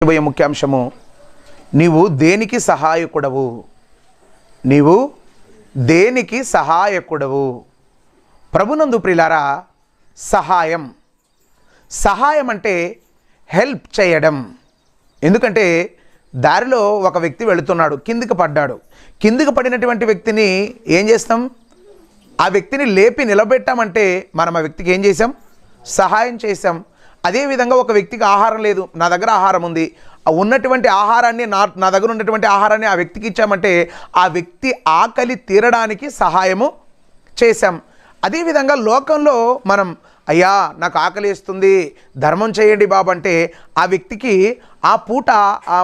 చెప్పబోయే ముఖ్యాంశము, నీవు దేనికి సహాయకుడవు? నీవు దేనికి సహాయకుడవు? ప్రభునందు ప్రియులారా, సహాయం అంటే హెల్ప్ చేయడం. ఎందుకంటే దారిలో ఒక వ్యక్తి వెళుతున్నాడు, కిందికి పడ్డాడు. కిందికి పడినటువంటి వ్యక్తిని ఏం చేస్తాం? ఆ వ్యక్తిని లేపి నిలబెట్టామంటే మనం ఆ వ్యక్తికి ఏం చేసాం? సహాయం చేసాం. అదేవిధంగా ఒక వ్యక్తికి ఆహారం లేదు, నా దగ్గర ఆహారం ఉంది, ఉన్నటువంటి ఆహారాన్ని నా దగ్గర ఉన్నటువంటి ఆహారాన్ని ఆ వ్యక్తికి ఇచ్చామంటే ఆ వ్యక్తి ఆకలి తీరడానికి సహాయము చేశాం. అదేవిధంగా లోకంలో మనం, అయ్యా నాకు ఆకలి వేస్తుంది, ధర్మం చేయండి బాబు అంటే ఆ వ్యక్తికి ఆ పూట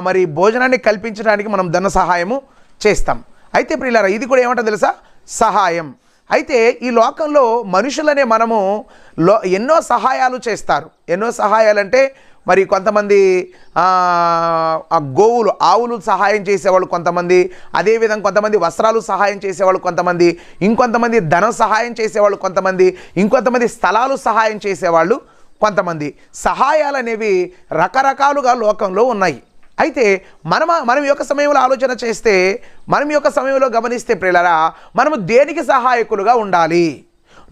మరి భోజనాన్ని కల్పించడానికి మనం ధన సహాయము చేస్తాం. అయితే ప్రియులారా, ఇది కూడా ఏమంటారు తెలుసా? సహాయం. అయితే ఈ లోకంలో మనుషులనే మనము ఎన్నో సహాయాలు చేస్తారు. ఎన్నో సహాయాలంటే మరి కొంతమంది గోవులు, ఆవులు సహాయం చేసేవాళ్ళు కొంతమంది, అదేవిధంగా కొంతమంది వస్త్రాలు సహాయం చేసేవాళ్ళు కొంతమంది, ఇంకొంతమంది ధన సహాయం చేసేవాళ్ళు కొంతమంది, ఇంకొంతమంది స్థలాలు సహాయం చేసేవాళ్ళు కొంతమంది. సహాయాలు అనేవి రకరకాలుగా లోకంలో ఉన్నాయి. అయితే మనం ఈ యొక్క సమయంలో ఆలోచన చేస్తే, మనం ఈ యొక్క సమయంలో గమనిస్తే ప్రియులారా, మనము దేనికి సహాయకులుగా ఉండాలి?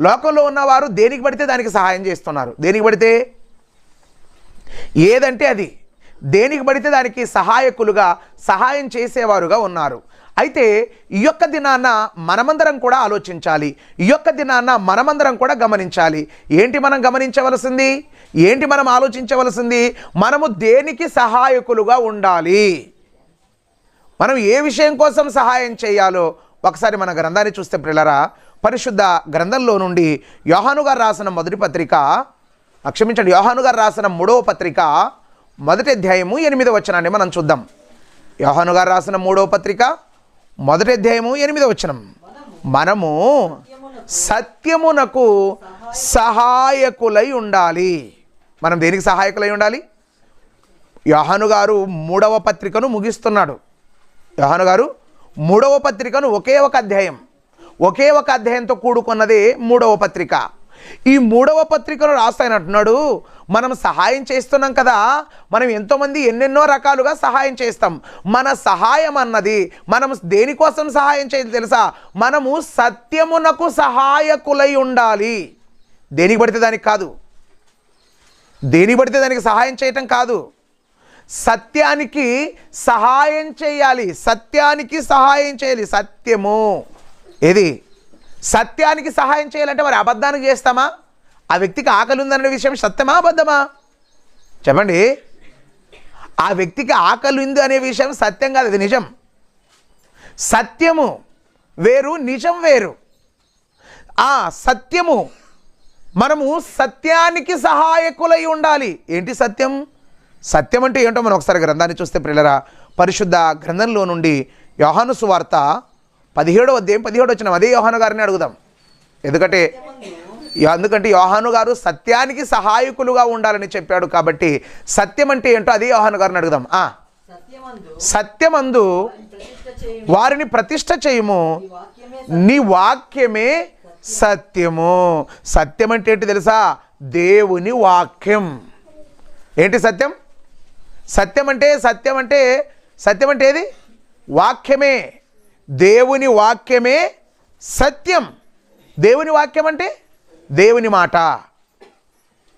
లోకంలో ఉన్నవారు దేనికి పడితే దానికి సహాయం చేస్తున్నారు. దేనికి పడితే ఏదంటే అది, దేనికి పడితే దానికి సహాయకులుగా, సహాయం చేసేవారుగా ఉన్నారు. అయితే ఈ యొక్క దినాన్న మనమందరం కూడా ఆలోచించాలి. ఈ యొక్క దినాన్న మనమందరం కూడా గమనించాలి. ఏంటి మనం గమనించవలసింది? ఏంటి మనం ఆలోచించవలసింది? మనము దేనికి సహాయకులుగా ఉండాలి? మనం ఏ విషయం కోసం సహాయం చేయాలో ఒకసారి మన గ్రంథాన్ని చూస్తే ప్రియులారా, పరిశుద్ధ గ్రంథంలో నుండి యోహాను గారు రాసిన మొదటి పత్రిక, క్షమించండి, యోహాను గారు రాసిన 3వ పత్రిక 1వ అధ్యాయము 8వ వచనాన్ని మనం చూద్దాం. యోహాను గారు రాసిన 3వ పత్రిక 1వ అధ్యాయము 8వ వచనం, మనము సత్యమునకు సహాయకులై ఉండాలి. మనం దేనికి సహాయకులై ఉండాలి? యోహాను గారు 3వ పత్రికను ముగిస్తున్నాడు. యోహాను గారు 3వ పత్రికను ఒకే ఒక అధ్యాయంతో కూడుకున్నదే 3వ పత్రిక. ఈ 3వ పత్రికను రాస్తాయనంటున్నాడు, మనం సహాయం చేస్తున్నాం కదా, మనం ఎంతోమంది ఎన్నెన్నో రకాలుగా సహాయం చేస్తాం. మన సహాయం అన్నది మనం దేనికోసం సహాయం చేయాలి తెలుసా? మనము సత్యమునకు సహాయకులై ఉండాలి. దేనికి పడితే దానికి కాదు, దేనికి పడితే దానికి సహాయం చేయటం కాదు, సత్యానికి సహాయం చేయాలి. సత్యానికి సహాయం చేయాలి. సత్యము ఏది? సత్యానికి సహాయం చేయాలంటే మరి అబద్ధానికి చేస్తామా? ఆ వ్యక్తికి ఆకలి ఉందనే విషయం సత్యమా అబద్ధమా? చెప్పండి. ఆ వ్యక్తికి ఆకలి ఉంది అనే విషయం సత్యం కాదు, అది నిజం. సత్యము వేరు, నిజం వేరు. ఆ సత్యము, మనము సత్యానికి సహాయకులై ఉండాలి. ఏంటి సత్యం? సత్యం అంటే ఏంటో మనం ఒకసారి గ్రంథాన్ని చూస్తే ప్రియులారా, పరిశుద్ధ గ్రంథంలో నుండి యోహాను సువార్త 17వ అధ్యాయం 17వ వచనం, అదే యోహాను గారిని అడుగుదాం. ఎందుకంటే యోహాను గారు సత్యానికి సహాయకులుగా ఉండాలని చెప్పాడు కాబట్టి సత్యం అంటే ఏంటో అదే యోహాను గారిని అడుగుదాం. సత్యమందు వారిని ప్రతిష్ఠ చేయుము, నీ వాక్యమే సత్యము. సత్యం అంటే ఏంటి తెలుసా? దేవుని వాక్యం. ఏంటి సత్యం? సత్యం అంటే ఏది? వాక్యమే. దేవుని వాక్యమే సత్యం. దేవుని వాక్యం అంటే దేవుని మాట.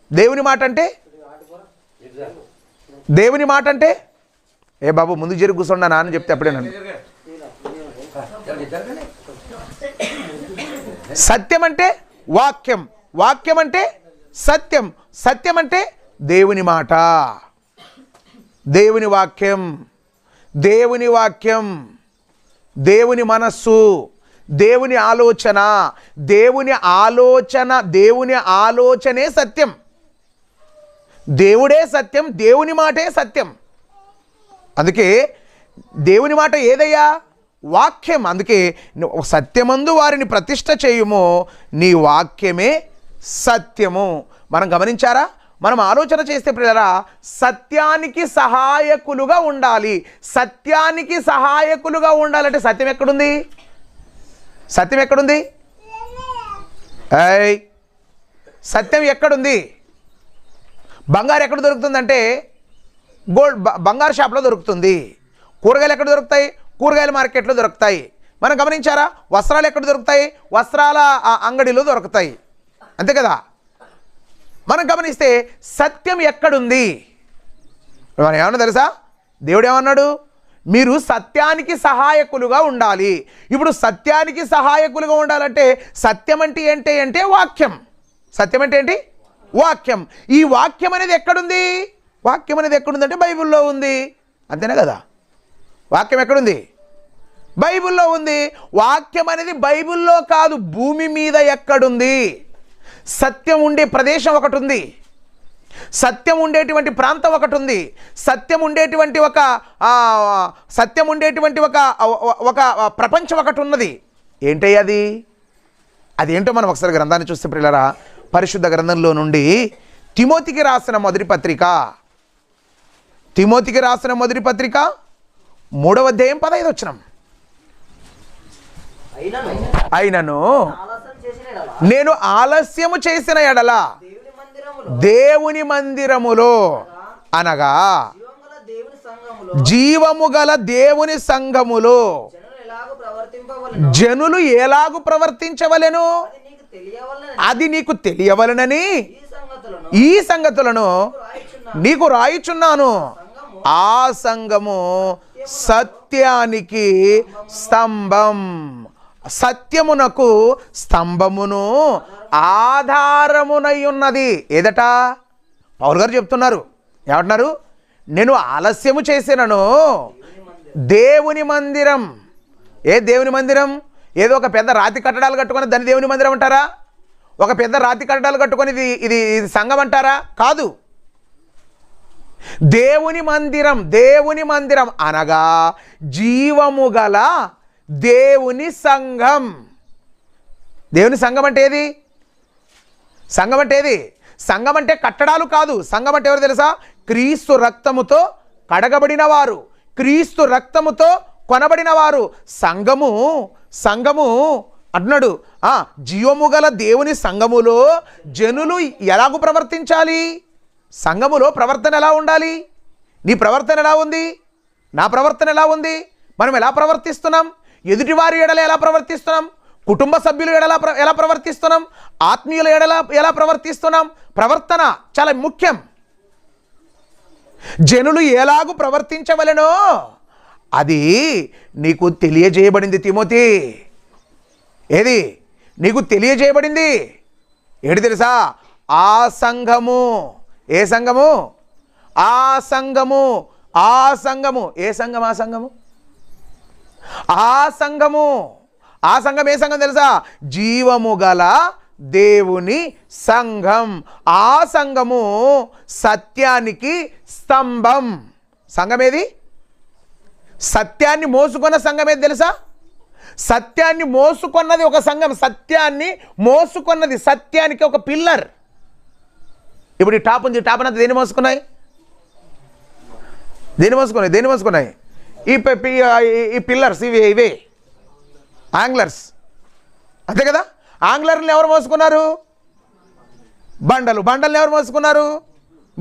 దేవుని మాట అంటే ఏ బాబు ముందు జరిగి కూర్చుండా నాన్న చెప్తే అప్పుడే నన్ను. సత్యం అంటే వాక్యం, వాక్యం అంటే సత్యం, సత్యం అంటే దేవుని మాట, దేవుని వాక్యం, దేవుని వాక్యం, దేవుని మనస్సు, దేవుని ఆలోచన, దేవుని ఆలోచనే సత్యం. దేవుడే సత్యం, దేవుని మాటే సత్యం. అందుకే దేవుని మాట ఏదయ్యా? వాక్యం. అందుకే సత్యమందు వారిని ప్రతిష్ఠ చేయుము, నీ వాక్యమే సత్యము. మనం గమనించారా? మనం ఆలోచన చేస్తే ప్రియులారా, సత్యానికి సహాయకులుగా ఉండాలి. సత్యానికి సహాయకులుగా ఉండాలంటే సత్యం ఎక్కడుంది? సత్యం ఎక్కడుంది? సత్యం ఎక్కడుంది? బంగారు ఎక్కడ దొరుకుతుందంటే బంగారు షాప్లో దొరుకుతుంది. కూరగాయలు ఎక్కడ దొరుకుతాయి? కూరగాయల మార్కెట్లో దొరుకుతాయి. మనం గమనించారా? వస్త్రాలు ఎక్కడ దొరుకుతాయి? వస్త్రాల అంగడిలో దొరుకుతాయి. అంతే కదా? మనం గమనిస్తే సత్యం ఎక్కడుంది? మనం ఏమన్నా తెలుసా? దేవుడు ఏమన్నాడు? మీరు సత్యానికి సహాయకులుగా ఉండాలి. ఇప్పుడు సత్యానికి సహాయకులుగా ఉండాలంటే సత్యం అంటే వాక్యం. సత్యం అంటే ఏంటి? వాక్యం. ఈ వాక్యం అనేది ఎక్కడుంది? వాక్యం అనేది ఎక్కడుందంటే బైబిల్లో ఉంది. అంతేనా కదా? వాక్యం ఎక్కడుంది? బైబిల్లో ఉంది. వాక్యం అనేది బైబిల్లో కాదు, భూమి మీద ఎక్కడుంది? సత్యం ఉండే ప్రదేశం ఒకటి ఉంది. సత్యం ఉండేటువంటి ప్రాంతం ఒకటి ఉంది. సత్యం ఉండేటువంటి ఒక ప్రపంచం ఒకటి ఉన్నది. ఏంటయ్య అది? అదేంటో మనం ఒకసారి గ్రంథాన్ని చూస్తే ప్రియులారా, పరిశుద్ధ గ్రంథంలో నుండి తిమోతికి రాసిన మొదటి పత్రిక 3వ అధ్యాయం 15వ వచనం. అయినను నేను ఆలస్యము చేసిన ఎడల దేవుని మందిరములో అనగా జీవము గల దేవుని సంఘములో జనులు ఎలాగు ప్రవర్తించవలెను అది నీకు తెలియవలెనని ఈ సంగతులను నీకు రాయిచున్నాను. ఆ సంఘము సత్యానికి స్తంభం, సత్యమునకు స్తంభమును ఆధారమునై ఉన్నది. ఏదట? పౌలు గారు చెప్తున్నారు. ఏమంటున్నారు? నేను ఆలస్యము చేసినను దేవుని మందిరం. ఏ దేవుని మందిరం? ఏదో ఒక పెద్ద రాతి కట్టడాలు కట్టుకొని దాన్ని దేవుని మందిరం అంటారా? ఒక పెద్ద రాతి కట్టడాలు కట్టుకొని ఇది సంఘం అంటారా? కాదు. దేవుని మందిరం అనగా జీవము గల దేవుని సంఘం. దేవుని సంఘం అంటే ఏది? సంఘం అంటే ఏది? సంఘం అంటే కట్టడాలు కాదు. సంఘం అంటే ఎవరు తెలుసా? క్రీస్తు రక్తముతో కడగబడిన వారు, క్రీస్తు రక్తముతో కొనబడిన వారు. సంఘము అంటున్నాడు. జీవము గల దేవుని సంఘములో జనులు ఎలాగూ ప్రవర్తించాలి? సంఘములో ప్రవర్తన ఎలా ఉండాలి? నీ ప్రవర్తన ఎలా ఉంది? నా ప్రవర్తన ఎలా ఉంది? మనం ఎలా ప్రవర్తిస్తున్నాం? ఎదుటివారి ఎడల ఎలా ప్రవర్తిస్తున్నాం? కుటుంబ సభ్యుల ఎడల ఎలా ప్రవర్తిస్తున్నాం? ఆత్మీయుల ఎడల ఎలా ప్రవర్తిస్తున్నాం? ప్రవర్తన చాలా ముఖ్యం. జనులు ఎలాగూ ప్రవర్తించవలెనో అది నీకు తెలియజేయబడింది తిమోతి. ఏది నీకు తెలియజేయబడింది? ఏంటి తెలుసా? ఆ సంఘము. ఏ సంఘము? ఆ సంఘము. ఏ సంఘం? ఆ సంఘం ఏ సంఘం తెలుసా? జీవము గల దేవుని సంఘం. ఆ సంఘము సత్యానికి స్తంభం. సంఘం ఏది? సత్యాన్ని మోసుకున్న సంఘం ఏది తెలుసా? సత్యాన్ని మోసుకున్నది ఒక సంఘం. సత్యాన్ని మోసుకున్నది, సత్యానికి ఒక పిల్లర్. ఇప్పుడు ఈ టాప్ ఉంది. టాప్ అంతా దేన్ని మోసుకున్నాయి? దేన్ని మోసుకున్నాయి? ఈ పిల్లర్స్ ఇవే యాంగ్లర్స్. అంతే కదా? యాంగ్లర్ని ఎవరు మోసుకున్నారు? బండల్ని ఎవరు మోసుకున్నారు?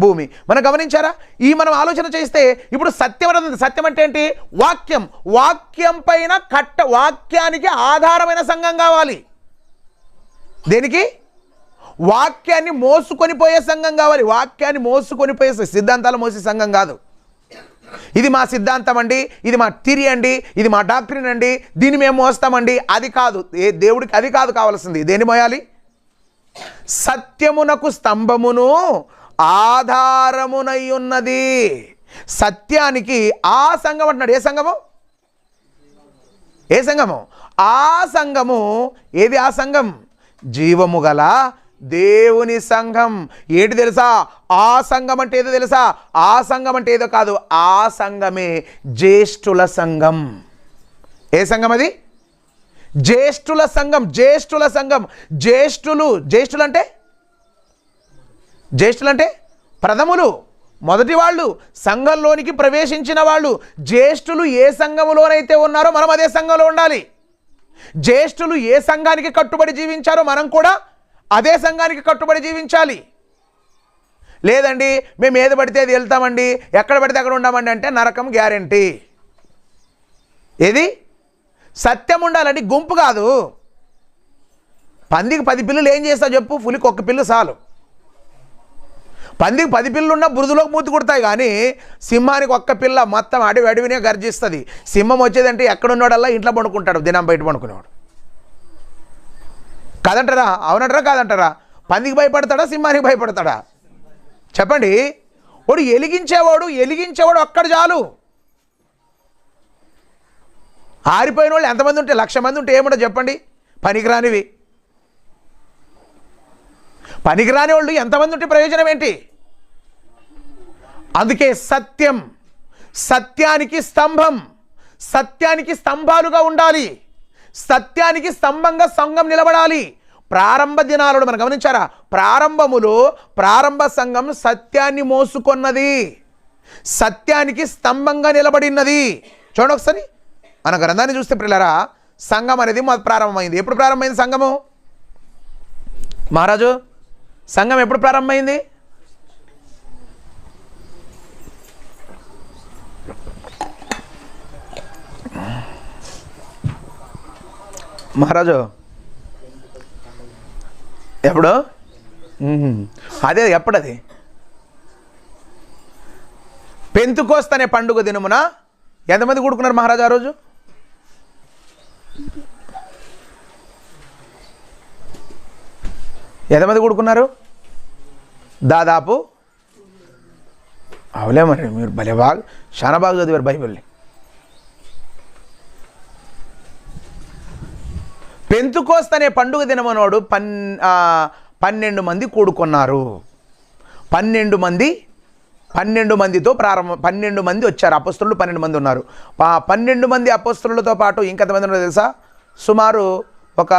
భూమి. మనం గమనించారా? మనం ఆలోచన చేస్తే ఇప్పుడు సత్యం అంటే ఏంటి? వాక్యం పైన వాక్యానికి ఆధారమైన సంఘం కావాలి. దేనికి? వాక్యాన్ని మోసుకొని పోయే సంఘం కావాలి. వాక్యాన్ని మోసుకొని పోయే సిద్ధాంతాలు మోసే సంఘం కాదు. ఇది మా సిద్ధాంతం అండి, ఇది మా థియరీ అండి, ఇది మా డాక్ట్రిన్ అండి, దీన్ని మేము మోస్తామండి, అది కాదు. దేవుడికి అది కాదు కావాల్సింది. దేన్ని మోయాలి? సత్యమునకు స్తంభమును ఆధారమునై ఉన్నది. సత్యానికి ఆ సంఘం అంటున్నాడు. ఏ సంఘము? ఆ సంఘము ఏది? ఆ సంఘం జీవము గల దేవుని సంఘం. ఏంటి తెలుసా? ఆ సంఘం అంటే ఏదో తెలుసా? ఆ సంఘం అంటే ఏదో కాదు. ఆ సంఘమే జ్యేష్ఠుల సంఘం. ఏ సంఘం అది? జ్యేష్ఠుల సంఘం. జ్యేష్ఠులు అంటే ప్రథములు, మొదటి వాళ్ళు, సంఘంలోనికి ప్రవేశించిన వాళ్ళు. జ్యేష్ఠులు ఏ సంఘములోనైతే ఉన్నారో మనం అదే సంఘంలో ఉండాలి. జ్యేష్ఠులు ఏ సంఘానికి కట్టుబడి జీవించారో మనం కూడా అదే సంఘానికి కట్టుబడి జీవించాలి. లేదండి మేము ఏది పడితే అది వెళ్తామండి, ఎక్కడ పడితే అక్కడ ఉండమండి అంటే నరకం గ్యారెంటీ. ఏది సత్యం ఉండాలండి, గుంపు కాదు. పందికి 10 పిల్లులు ఏం చేస్తావు చెప్పు, పులికి 1 పిల్లు చాలు. పందికి 10 పిల్లులు ఉన్నా బురదలోకి మూతి కుడతాయి, కానీ సింహానికి 1 పిల్ల మొత్తం అడవినే గర్జిస్తుంది. సింహం వచ్చేదంటే ఎక్కడున్నాడల్లా ఇంట్లో పండుకుంటాడు, దినం బయట పండుకునేవాడు. కాదంటారా? అవునంటారా కాదంటారా? పందికి భయపడతాడా, సింహానికి భయపడతాడా? చెప్పండి. వాడు ఎలిగించేవాడు అక్కడ చాలు. ఆరిపోయిన వాళ్ళు ఎంతమంది ఉంటే, 1,00,000 మంది ఉంటే ఏముండదు చెప్పండి. పనికిరాని వాళ్ళు ఎంతమంది ఉంటే ప్రయోజనం ఏంటి? అందుకే సత్యానికి స్తంభాలుగా ఉండాలి. సత్యానికి స్తంభంగా సంఘం నిలబడాలి. ప్రారంభ దినాలలో మనం గమనించారా, ప్రారంభ సంఘం సత్యాన్ని మోసుకొన్నది, సత్యానికి స్తంభంగా నిలబడినది. చూడండి ఒకసారి మన గ్రంథాన్ని చూస్తే పిల్లరా, సంఘం అనేది ప్రారంభమైంది. ఎప్పుడు ప్రారంభమైంది సంఘము? మహారాజు, సంఘం ఎప్పుడు ప్రారంభమైంది? మహారాజు ఎప్పుడు? అదే ఎప్పుడది? పెంతుకోస్తు అనే పండుగ దినమున ఎంతమంది కూడుకున్నారు మహారాజు ఆ రోజు? ఎంతమంది కూడుకున్నారు? దాదాపు అవలే మరి, మీరు భలే చాలా బాగా చదివారు బైబిల్ని. పెంతుకోస్తు అనే పండుగ దినమనోడు 12 మంది కూడుకున్నారు. 12 మందితో 12 మంది వచ్చారు. అపొస్తలులు 12 మంది ఉన్నారు. 12 మంది అపొస్తలులతో పాటు ఇంకెంతమంది ఉన్నారో తెలుసా? సుమారు ఒక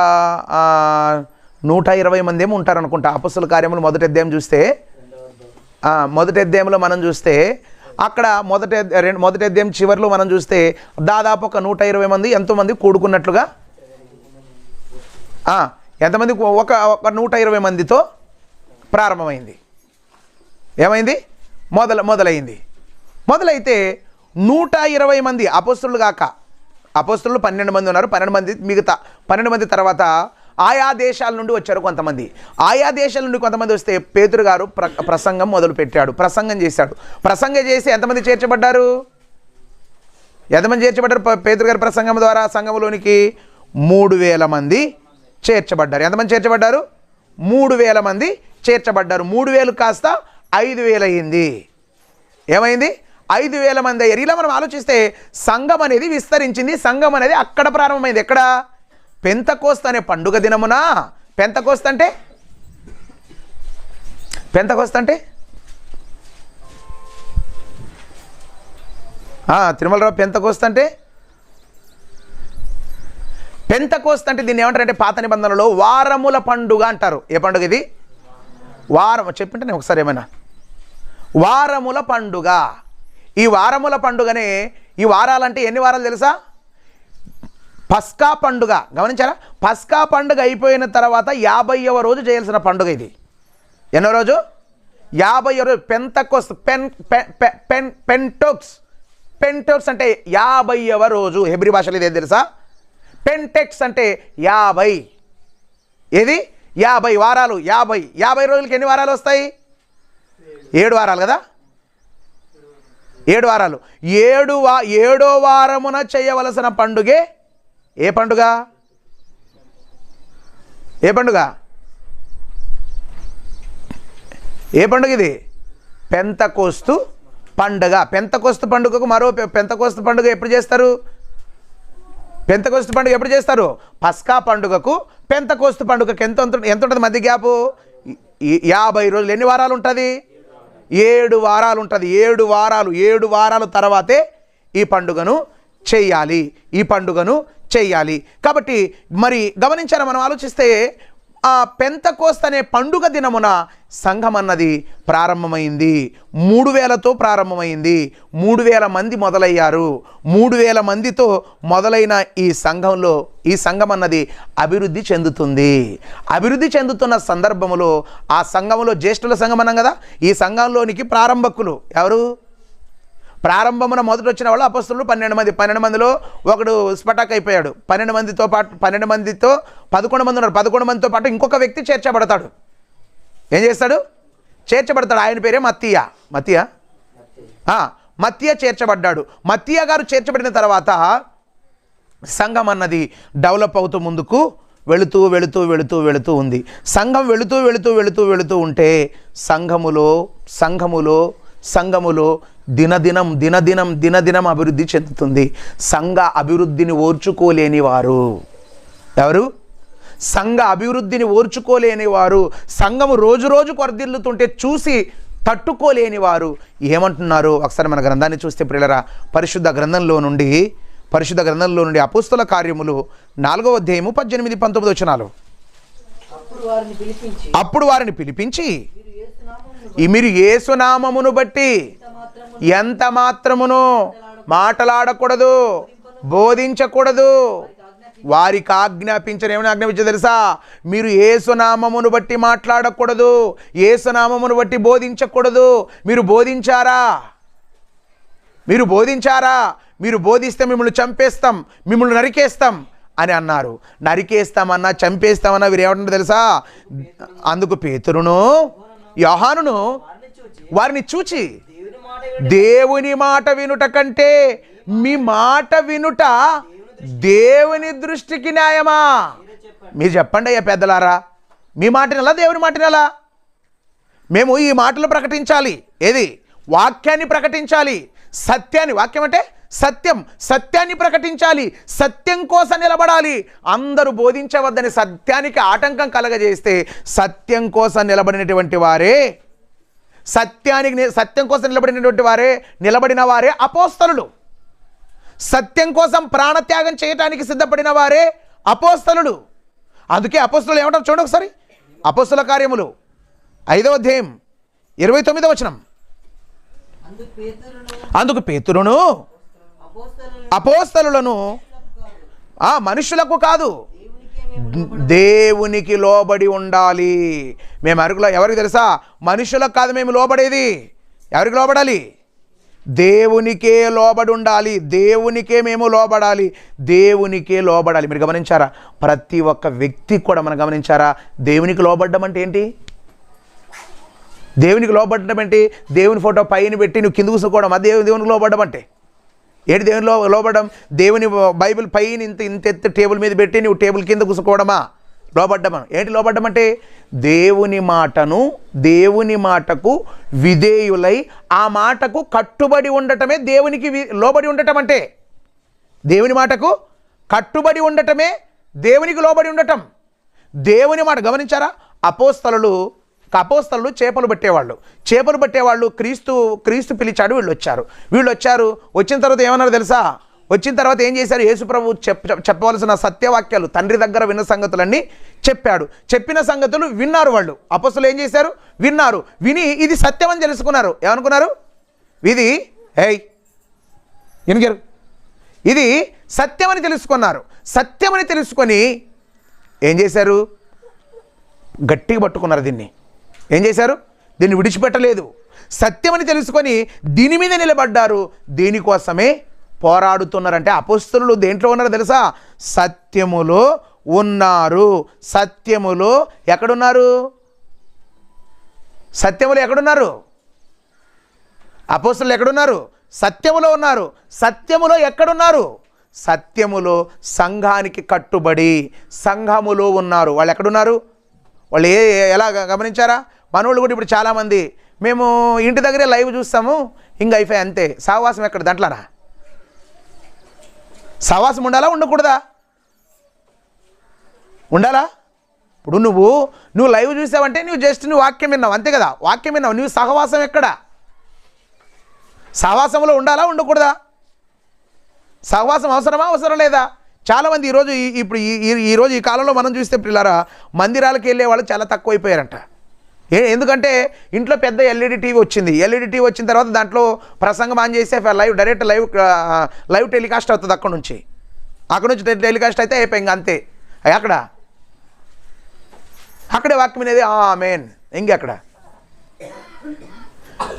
120 మంది ఏమో ఉంటారు అనుకుంటా. అపొస్తలుల కార్యములు మొదటి అధ్యాయంలో మనం చూస్తే అక్కడ మొదటి అధ్యాయం చివరిలో మనం చూస్తే దాదాపు ఒక 120 మంది ఎంతోమంది కూడుకున్నట్లుగా, ఎంతమంది? ఒక 120 మందితో ప్రారంభమైంది. ఏమైంది? మొదలైతే 120 మంది అపొస్తలులు కాక, అపొస్తలులు 12 మంది ఉన్నారు. 12 మంది మిగతా 12 మంది తర్వాత ఆయా దేశాల నుండి వచ్చారు కొంతమంది. ఆయా దేశాల నుండి కొంతమంది వస్తే పేతురు గారు ప్రసంగం మొదలుపెట్టాడు. ప్రసంగం చేసి ఎంతమంది చేర్చబడ్డారు? పేతురు గారి ప్రసంగం ద్వారా సంఘంలోనికి 3,000 మంది చేర్చబడ్డారు. ఎంతమంది చేర్చబడ్డారు? 3,000 మంది చేర్చబడ్డారు. 3,000 కాస్త 5,000 అయింది. ఏమైంది? 5,000 మంది అయ్యారు. ఇలా మనం ఆలోచిస్తే సంఘం అనేది విస్తరించింది. సంఘం అనేది అక్కడ ప్రారంభమైంది. ఎక్కడ? పెంతకోస్తు అనే పండుగ దినమున. పెంతకోస్తు అంటే తిరుమలరావు, పెంతకోస్తు అంటే దీన్ని ఏమంటారంటే పాత నిబంధనలో వారముల పండుగ అంటారు. ఏ పండుగ ఇది? వారం చెప్పింటే నేను ఒకసారి ఏమైనా వారముల పండుగ. ఈ వారముల పండుగనే, ఈ వారాలంటే ఎన్ని వారాలు తెలుసా? పస్కా పండుగ. గమనించారా? పస్కా పండుగ అయిపోయిన తర్వాత 50వ రోజు చేయాల్సిన పండుగ ఇది. ఎన్నో రోజు? 50వ రోజు. పెంతకోస్తు, పెంటోక్స్ అంటే 50వ రోజు. హెబ్రీ భాషలో ఇదే తెలుసా? పెంటెక్స్ అంటే 50. ఏది? 50 వారాలు. 50 రోజులకి ఎన్ని వారాలు వస్తాయి? 7 వారాలు కదా? 7 వారాలు. 7వ వారమున చేయవలసిన పండుగే ఏ పండుగ? ఏ పండుగ ఇది? పెంతకోస్తు పండుగ. పెంతకోస్తు పండుగకు మరో పెంతకోస్తు పండుగ ఎప్పుడు చేస్తారు? పస్కా పండుగకు పెంతకోస్తు పండుగకు ఎంత ఉంటుంది మధ్య గ్యాపు? 50 రోజులు. ఎన్ని వారాలు ఉంటుంది? 7 వారాలు ఉంటుంది. 7 వారాలు తర్వాతే ఈ పండుగను చెయ్యాలి. కాబట్టి మరి గమనించారా, మనం ఆలోచిస్తే ఆ పెంతకోస్తు అనే పండుగ దినమున సంఘం అన్నది ప్రారంభమైంది. 3000తో ప్రారంభమైంది. 3000 మంది మొదలయ్యారు. 3000 మందితో మొదలైన ఈ సంఘం అన్నది అభివృద్ధి చెందుతుంది. అభివృద్ధి చెందుతున్న సందర్భంలో ఆ సంఘంలో జ్యేష్ఠుల సంఘం అన్నాం కదా, ఈ సంఘంలోనికి ప్రారంభకులు ఎవరు? ప్రారంభమున మొదట వచ్చిన వాళ్ళు అపొస్తలులు 12 మంది. 12 మందిలో ఒకడు స్పటాక్ అయిపోయాడు. 12 మందితో 11 మంది ఉన్నారు. 11 మందితో పాటు ఇంకొక వ్యక్తి చేర్చబడతాడు. ఏం చేస్తాడు? చేర్చబడతాడు. ఆయన పేరే మత్తీయ చేర్చబడ్డాడు. మత్తీయ గారు చేర్చబడిన తర్వాత సంఘం అన్నది డెవలప్ అవుతూ ముందుకు వెళుతూ ఉంది. సంఘం వెళుతూ ఉంటే సంఘములో దినదినం అభివృద్ధి చెందుతుంది. సంఘ అభివృద్ధిని ఓర్చుకోలేని వారు ఎవరు? సంఘ అభివృద్ధిని ఓర్చుకోలేని వారు, సంఘము రోజు కొరదిల్లుతుంటే చూసి తట్టుకోలేని వారు ఏమంటున్నారు? ఒకసారి మన గ్రంథాన్ని చూస్తే ప్రియులరా, పరిశుద్ధ గ్రంథంలో నుండి అపోస్తల కార్యములు 4వ అధ్యాయము 18-19 వచనాలు. అప్పుడు వారిని పిలిపించి మీరు యేసు నామమును బట్టి ఎంత మాత్రమును మాటలాడకూడదు, బోధించకూడదు. వారికి ఆజ్ఞాపించరు. ఏమైనా ఆజ్ఞాపించో తెలుసా? మీరు యేసు నామమును బట్టి మాట్లాడకూడదు, యేసు నామమును బట్టి బోధించకూడదు. మీరు బోధించారా? మీరు బోధిస్తే మిమ్మల్ని చంపేస్తాం, మిమ్మల్ని నరికేస్తాం అని అన్నారు. నరికేస్తామన్నా చంపేస్తామన్నా వీరు ఏమంటారు తెలుసా? అందుకు పేతురును యోహానును వారిని చూచి, దేవుని మాట వినుట కంటే మీ మాట వినుట దేవుని దృష్టికి న్యాయమా? మీరు చెప్పండి అయ్యా పెద్దలారా, మీ మాటనలా దేవుని మాటనలా? మేము ఈ మాటలు ప్రకటించాలి. ఏది? వాక్యాన్ని ప్రకటించాలి. సత్యాన్ని, వాక్యం అంటే సత్యాన్ని ప్రకటించాలి. సత్యం కోసం నిలబడాలి. అందరూ బోధించవద్దని సత్యానికి ఆటంకం కలగజేస్తే సత్యం కోసం నిలబడినటువంటి వారే నిలబడిన వారే అపోస్తలులు. సత్యం కోసం ప్రాణత్యాగం చేయడానికి సిద్ధపడిన వారే అపోస్తలులు. అందుకే అపోస్తలులు ఏమంటారు చూడండి ఒకసారి. అపోస్తల కార్యములు 5వ అధ్యాయం 29వ వచనం. అందుకు పేతురును అపోస్తలులను మనుషులకు కాదు దేవునికి లోబడి ఉండాలి. మేము ఎవరికి తెలుసా? మనుషులకు కాదు మేము లోబడేది. ఎవరికి లోబడాలి? దేవునికే లోబడి ఉండాలి. దేవునికే మేము లోబడాలి. మీరు గమనించారా? ప్రతి ఒక్క వ్యక్తి కూడా మనం గమనించారా? దేవునికి లోబడ్డం అంటే ఏంటి? దేవునికి లోబడ్డం ఏంటి? దేవుని ఫోటో పైన పెట్టి నువ్వు కింద కూసుకోవడం అది దేవునికి లోబడ్డం అంటే ఏంటి? దేవుని లోబడ్డం దేవుని బైబిల్ పైన ఇంత ఎత్తు టేబుల్ మీద పెట్టి నువ్వు టేబుల్ కింద కూసుకోవడమా లోబడ్డమా? ఏంటి లోబడ్డం అంటే? దేవుని మాటకు విధేయులై ఆ మాటకు కట్టుబడి ఉండటమే దేవునికి లోబడి ఉండటం అంటే. దేవుని మాటకు కట్టుబడి ఉండటమే దేవునికి లోబడి ఉండటం. దేవుని మాట గమనించారా? అపోస్తలులు చేపలు పట్టేవాళ్ళు. క్రీస్తు పిలిచాడు. వీళ్ళు వచ్చారు. వచ్చిన తర్వాత ఏమన్నారు తెలుసా? వచ్చిన తర్వాత ఏం చేశారు? యేసు ప్రభు చెప్పవలసిన సత్యవాక్యాలు తండ్రి దగ్గర విన్న సంగతులన్నీ చెప్పాడు. చెప్పిన సంగతులు విన్నారు వాళ్ళు. అపోస్తలులు ఏం చేశారు? విని ఇది సత్యం అని తెలుసుకున్నారు. ఏమనుకున్నారు? ఇది సత్యమని తెలుసుకున్నారు. సత్యమని తెలుసుకొని ఏం చేశారు? గట్టిగా పట్టుకున్నారు. ఏం చేశారు? దీన్ని విడిచిపెట్టలేదు. సత్యమని తెలుసుకొని దీని మీద నిలబడ్డారు. దీనికోసమే పోరాడుతున్నారంటే అపోస్తలులు దేంట్లో ఉన్నారు తెలుసా? సత్యములో ఉన్నారు. సత్యములో ఎక్కడున్నారు? అపోస్తలులు ఎక్కడున్నారు? సత్యములో ఉన్నారు. సత్యములో ఎక్కడున్నారు? సత్యములో సంఘానికి కట్టుబడి సంఘములో ఉన్నారు. వాళ్ళు ఎక్కడున్నారు? వాళ్ళు ఎలా గమనించారా? మనోళ్ళు కూడా ఇప్పుడు చాలామంది మేము ఇంటి దగ్గరే లైవ్ చూస్తాము, ఇంకా అయిపోయి అంతే. సహవాసం ఎక్కడ? దాంట్లోనా? సహవాసం ఉండాలా ఉండకూడదా? ఉండాలా? ఇప్పుడు నువ్వు లైవ్ చూసావంటే నువ్వు వాక్యం విన్నావు అంతే కదా. వాక్యం విన్నావు. నువ్వు సహవాసం ఎక్కడ? సహవాసంలో ఉండాలా ఉండకూడదా? సహవాసం అవసరమా అవసరం లేదా? చాలామంది ఈరోజు ఈ కాలంలో మనం చూస్తే పిల్లరా మందిరాలకు వెళ్ళే వాళ్ళు చాలా తక్కువైపోయారంట. ఎందుకంటే ఇంట్లో పెద్ద ఎల్ఈడి టీవీ వచ్చింది. ఎల్ఈడి టీవీ వచ్చిన తర్వాత దాంట్లో ప్రసంగం ఆన్ చేస్తే డైరెక్ట్ లైవ్ టెలికాస్ట్ అవుతుంది. అక్కడ నుంచి టెలికాస్ట్ అయితే అయిపోయి ఇంకా అంతే. అక్కడే వాక్యం వినేది ఆమేన్. ఇంకెక్కడ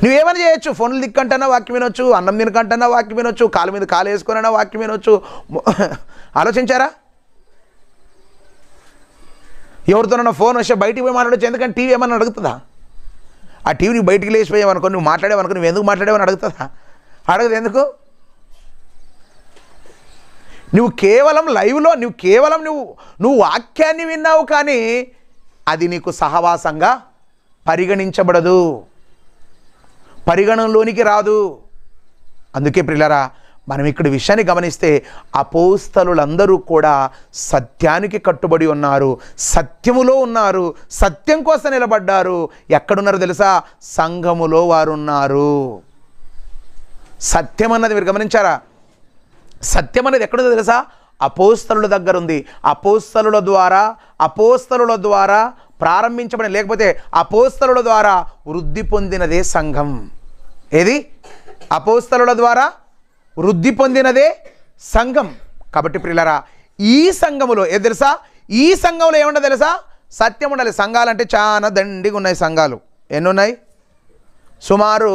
నువ్వేమైనా చేయొచ్చు. ఫోన్లు దిక్కంటన్నా వాక్యం వినొచ్చు, అన్నం తినకంటన్నా వాక్యం వినొచ్చు, కాలు మీద కాలు వేసుకున్నా వాక్యం వినొచ్చు. ఆలోచించారా? ఎవరితోనన్నా ఫోన్ వస్తే బయటికి పోయి మాట్లాడచ్చు. ఎందుకంటే టీవీ ఏమన్నా అడుగుతుందా? ఆ టీవీ నువ్వు బయటికి లేచిపోయావనుకో, నువ్వు మాట్లాడేవనుకో, నువ్వు ఎందుకు మాట్లాడేవని అడుగుతుందా? అడగదు. ఎందుకు? నువ్వు కేవలం లైవ్లో నువ్వు వాక్యాన్ని విన్నావు, కానీ అది నీకు సహవాసంగా పరిగణించబడదు, పరిగణనలోనికి రాదు. అందుకే ప్రియులారా, మనం ఇక్కడ విషయాన్ని గమనిస్తే అపోస్తలులందరూ కూడా సత్యానికి కట్టుబడి ఉన్నారు, సత్యములో ఉన్నారు, సత్యం కోసం నిలబడ్డారు. ఎక్కడున్నారో తెలుసా? సంఘములో వారు ఉన్నారు. సత్యం అన్నది మీరు గమనించారా? సత్యం అనేది ఎక్కడుందో తెలుసా? అపోస్తలుల దగ్గర ఉంది. అపోస్తలుల ద్వారా ప్రారంభించబడిన, లేకపోతే అపోస్తలుల ద్వారా వృద్ధి పొందినదే సంఘం. ఏది? అపోస్తలుల ద్వారా వృద్ధి పొందినదే సంఘం. కాబట్టి ప్రియులారా, ఈ సంఘములో ఏది తెలుసా? ఈ సంఘంలో ఏముండదు తెలుసా? సత్యం ఉండాలి. సంఘాలంటే చాలా దండిగా ఉన్నాయి. సంఘాలు ఎన్ని ఉన్నాయి? సుమారు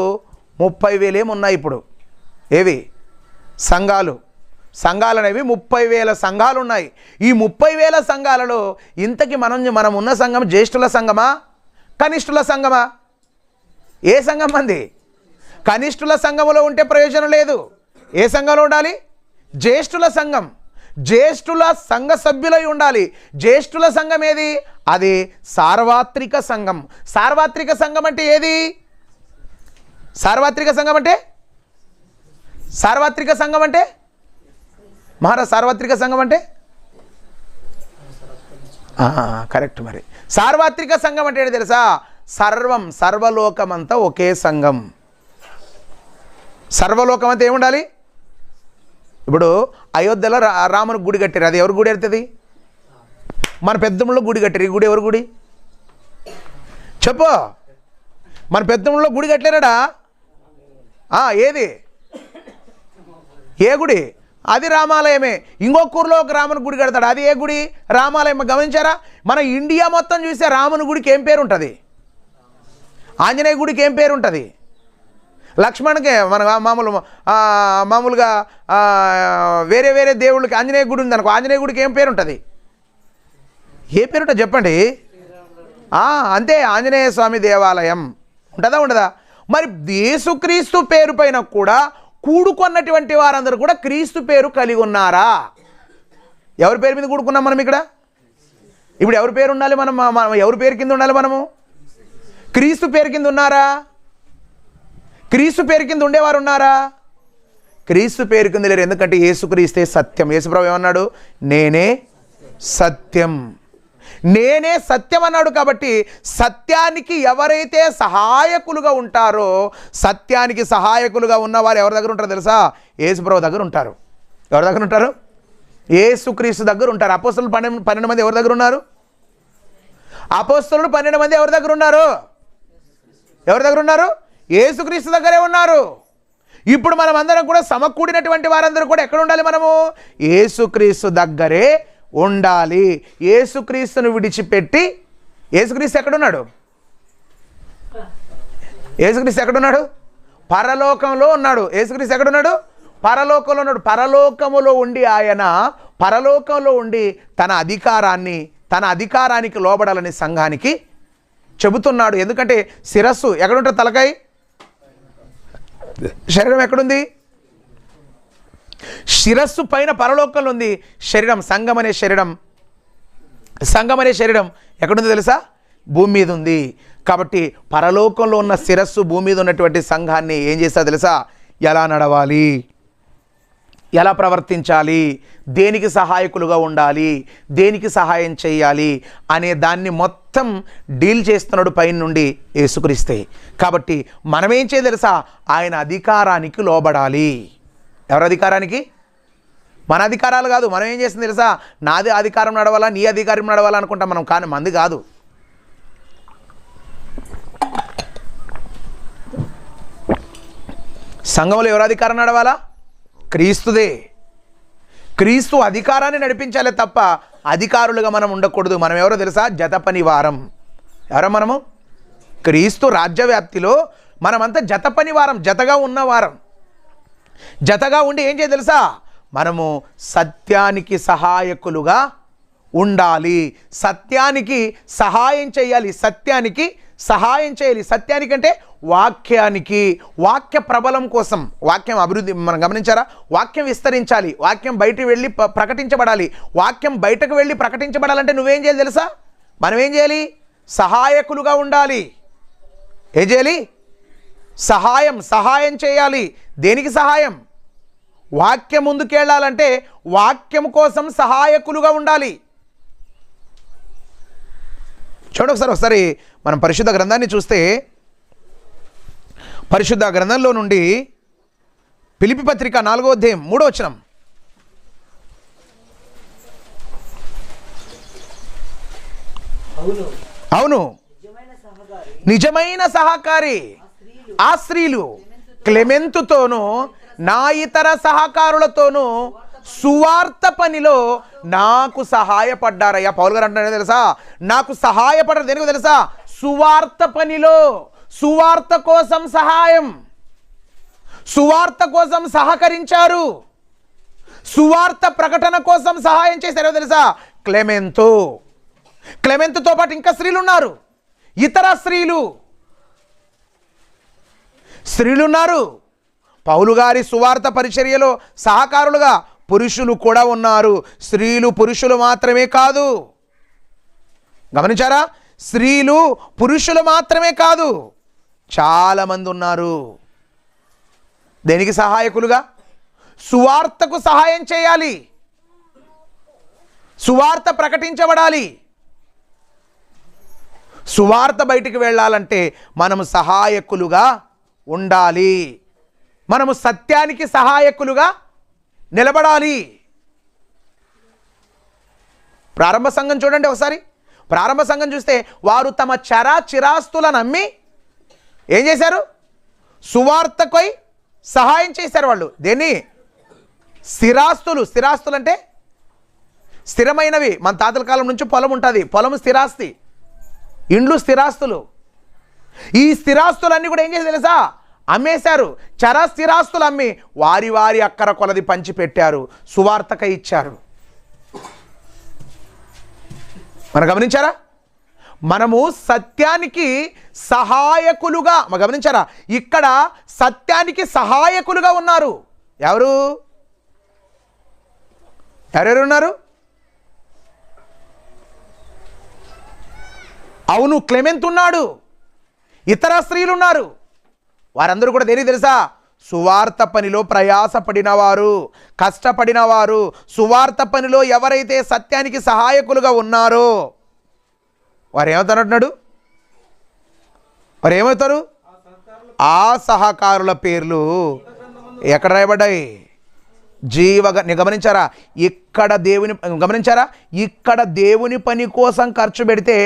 30,000 ఉన్నాయి ఇప్పుడు. ఏవి? సంఘాలు అనేవి 30,000 సంఘాలు ఉన్నాయి. ఈ 30,000 సంఘాలలో ఇంతకీ మనం ఉన్న సంఘం జ్యేష్ఠుల సంఘమా, కనిష్ఠుల సంఘమా? ఏ సంఘం మంది? కనిష్ఠుల సంఘములో ఉంటే ప్రయోజనం లేదు. ఏ సంఘంలో ఉండాలి? జ్యేష్ఠుల సంఘం. జ్యేష్ఠుల సంఘ సభ్యులై ఉండాలి. జ్యేష్ఠుల సంఘం ఏది? అది సార్వత్రిక సంఘం. సార్వత్రిక సంఘం అంటే ఏది? సార్వత్రిక సంఘం అంటే సార్వత్రిక సంఘం అంటే కరెక్ట్. మరి సార్వత్రిక సంఘం అంటే ఏంటి తెలుసా? సర్వలోకమంతా ఒకే సంఘం. సర్వలోకం అంతా ఏముండాలి? ఇప్పుడు అయోధ్యలో రాముని గుడి కట్టారు. అది ఎవరు గుడి అవుతుంది? మన పెద్దమ్మలో గుడి కట్టారు. ఈ గుడి ఎవరు గుడి? చెప్పు. మన పెద్దమ్మలో గుడి కట్టారడా? ఏది? ఏ గుడి? అది రామాలయమే. ఇంకొక ఊరిలో ఒక రాముని గుడి కడతాడు. అది ఏ గుడి? రామాలయం. గమనించారా? మన ఇండియా మొత్తం చూస్తే రాముని గుడికి ఏం పేరు ఉంటుంది? ఆంజనేయ గుడికి ఏం పేరు ఉంటుంది? లక్ష్మణ్కే మన మామూలుగా వేరే దేవుళ్ళకి ఆంజనేయ గుడి ఉంది అనుకో, ఆంజనేయ గుడికి ఏం పేరు ఉంటుంది? ఏ పేరు ఉంటుంది చెప్పండి? అంతే, ఆంజనేయ స్వామి దేవాలయం. ఉండదా? మరి యేసుక్రీస్తు పేరు పైన కూడా కూడుకున్నటువంటి వారందరూ కూడా క్రీస్తు పేరు కలిగి ఉన్నారా? ఎవరి పేరు మీద కూడుకున్నాం మనం ఇక్కడ? ఇప్పుడు ఎవరి పేరు ఉండాలి? మనం ఎవరి పేరు కింద ఉండాలి? మనము క్రీస్తు పేరు కింద ఉన్నారా? క్రీస్తు పేరు కింద ఉండేవారు ఉన్నారా? క్రీస్తు పేరు కింద లేరు. ఎందుకంటే యేసుక్రీస్తే సత్యం. యేసుప్రభు ఏమన్నాడు? నేనే సత్యం అన్నాడు. కాబట్టి సత్యానికి ఎవరైతే సహాయకులుగా ఉంటారో, సత్యానికి సహాయకులుగా ఉన్నవారు ఎవరి దగ్గర ఉంటారో తెలుసా? యేసుప్రభు దగ్గర ఉంటారు. ఎవరి దగ్గర ఉంటారు? యేసుక్రీస్తు దగ్గర ఉంటారు. అపోస్తలులు 12 మంది ఎవరి దగ్గర ఉన్నారు? అపోస్తలులు 12 మంది ఎవరి దగ్గర ఉన్నారు? యేసుక్రీస్తు దగ్గరే ఉన్నారు. ఇప్పుడు మనం అందరం కూడా సమకూడినటువంటి వారందరూ కూడా ఎక్కడ ఉండాలి? మనము యేసుక్రీస్తు దగ్గరే ఉండాలి. యేసుక్రీస్తును విడిచిపెట్టి, యేసుక్రీస్తు ఎక్కడున్నాడు? పరలోకంలో ఉన్నాడు. యేసుక్రీస్తు ఎక్కడున్నాడు? పరలోకంలో ఉన్నాడు. పరలోకములో ఉండి తన అధికారానికి లోబడాలని సంఘానికి చెబుతున్నాడు. ఎందుకంటే శిరస్సు ఎక్కడుంటుంది? తలకాయ. శరీరం ఎక్కడుంది? శిరస్సు పైన పరలోకంలో ఉంది. సంఘం అనే శరీరం ఎక్కడుంది తెలుసా? భూమి మీద ఉంది. కాబట్టి పరలోకంలో ఉన్న శిరస్సు, భూమి మీద ఉన్నటువంటి సంఘాన్ని ఏం చేస్తా తెలుసా? ఎలా నడవాలి, ఎలా ప్రవర్తించాలి, దేనికి సహాయకులుగా ఉండాలి, దేనికి సహాయం చేయాలి అనే దాన్ని మొత్తం డీల్ చేస్తున్నాడు పైన నుండి యేసుక్రీస్తే. కాబట్టి మనమేం చేయాలి తెలుసా? ఆయన అధికారానికి లోబడాలి. ఎవరి అధికారానికి? మన అధికారాలు కాదు. మనం ఏం చేస్తుంది తెలుసా, నాది అధికారం నడవాలా, నీ అధికారం నడవాలా అనుకుంటాం మనం, కానీ మంది కాదు. సంఘంలో ఎవరు అధికారం నడవాలా? క్రీస్తుదే. క్రీస్తు అధికారాన్ని నడిపించాలే తప్ప అధికారులుగా మనం ఉండకూడదు. మనం ఎవరో తెలుసా, జత పని వారం. ఎవరో మనము? క్రీస్తు రాజ్యవ్యాప్తిలో మనమంతా జత పని వారం, జతగా ఉన్నవారం. జతగా ఉండి ఏం చేయాలి తెలుసా, మనము సత్యానికి సహాయకులుగా ఉండాలి. సత్యానికి సహాయం చేయాలి. సత్యానికి సహాయం చేయాలి. సత్యానికి అంటే వాక్యానికి, వాక్య ప్రబలం కోసం. వాక్యం అభివృద్ధి, మనం గమనించారా, వాక్యం విస్తరించాలి, వాక్యం బయటికి వెళ్ళి ప్రకటించబడాలి. వాక్యం బయటకు వెళ్ళి ప్రకటించబడాలంటే నువ్వేం చేయాలి తెలుసా, మనం ఏం చేయాలి, సహాయకులుగా ఉండాలి. ఏం చేయాలి, సహాయం చేయాలి. దేనికి సహాయం? వాక్యం ముందుకెళ్ళాలంటే వాక్యం కోసం సహాయకులుగా ఉండాలి. చూడండి ఒకసారి మనం పరిశుద్ధ గ్రంథాన్ని చూస్తే, పరిశుద్ధ గ్రంథంలో నుండి ఫిలిప్పీ పత్రిక 4వ అధ్యాయం 3వ వచనం. అవును, నిజమైన సహకారి ఆ స్త్రీలు క్లెమెంతుతోనూ నా ఇతర సహకారులతోనూ సువార్త పనిలో నాకు సహాయపడ్డారయ్యా. పౌలు గారు అంటున్నాడు తెలుసా, నాకు సహాయపడ్డారు. దేనికి తెలుసా, సువార్త పనిలో, సువార్త కోసం సహాయం, సువార్త కోసం సహకరించారు, సువార్త ప్రకటన కోసం సహాయం చేశారో తెలుసా, క్లెమెంతుతో పాటు ఇంకా స్త్రీలు ఉన్నారు, ఇతర స్త్రీలు ఉన్నారు. పౌలు గారి సువార్త పరిచర్యలో సహకారులుగా పురుషులు కూడా ఉన్నారు. స్త్రీలు పురుషులు మాత్రమే కాదు. గమనించారా, స్త్రీలు పురుషులు మాత్రమే కాదు, చాలామంది ఉన్నారు. దేనికి సహాయకులుగా? సువార్తకు సహాయం చేయాలి, సువార్త ప్రకటించబడాలి. సువార్త బయటికి వెళ్ళాలంటే మనము సహాయకులుగా ఉండాలి. మనము సత్యానికి సహాయకులుగా నిలబడాలి. ప్రారంభ సంఘం చూడండి ఒకసారి. ప్రారంభ సంఘం చూస్తే వారు తమ చిరాస్తులను అమ్మి ఏం చేశారు, సువార్తకై సహాయం చేశారు. వాళ్ళు దేన్ని? స్థిరాస్తులు అంటే స్థిరమైనవి. మన తాతల కాలం నుంచి పొలం ఉంటుంది, పొలం స్థిరాస్తి, ఇండ్లు స్థిరాస్తులు. ఈ స్థిరాస్తులన్నీ కూడా ఏం చేసి తెలుసా, అమ్మేశారు. స్థిరాస్తులు అమ్మి వారి అక్కర కొలది పంచి పెట్టారు, సువార్తకై ఇచ్చారు. మనం గమనించారా, మనము సత్యానికి సహాయకులుగా, గమనించారా, ఇక్కడ సత్యానికి సహాయకులుగా ఉన్నారు. ఎవరెవరు ఉన్నారు? అవును, క్లెమెంత్ ఉన్నాడు, ఇతర స్త్రీలు ఉన్నారు. వారందరూ కూడా దేనికి తెలుసా, సువార్త పనిలో ప్రయాసపడినవారు, కష్టపడినవారు. సువార్త పనిలో ఎవరైతే సత్యానికి సహాయకులుగా ఉన్నారో వారు ఏమవుతారంటున్నాడు, వారు ఏమవుతారు? ఆ సహకారుల పేర్లు ఎక్కడ రాయబడ్డాయి? గమనించారా, ఇక్కడ దేవుని పని కోసం ఖర్చు పెడితే